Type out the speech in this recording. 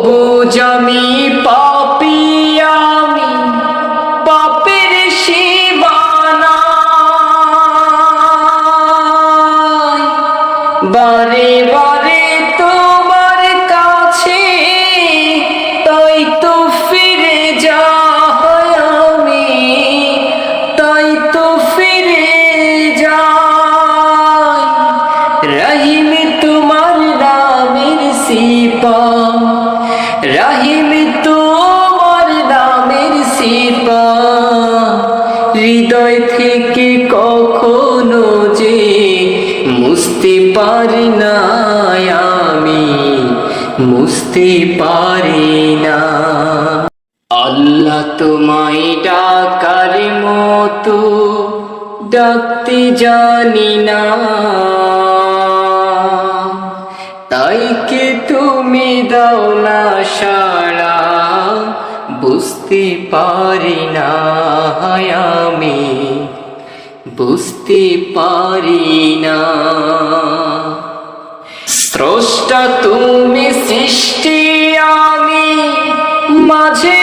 বুঝ আমি পাপী, আমি পাপের সীমানা, বারে বারে তোমার কাছে তাই তো ফিরে যাই আমি, তাই তো ফিরে যাই। রহিম তোমার নামের সিপা, রহিম তোমার নামের সিপা, হৃদয় থেকে কখনো যে মুছতে পারি না আমি, মুছতে পারি না। আল্লাহ তোমায় ডাকার মতো ডাকতে জানি না, তাই কে তুমি দাও না সাড়া, বুঝতে পারি না আমি, বুঝতে পারি না। স্রষ্টা তুমি, সৃষ্টি আমি, মাঝে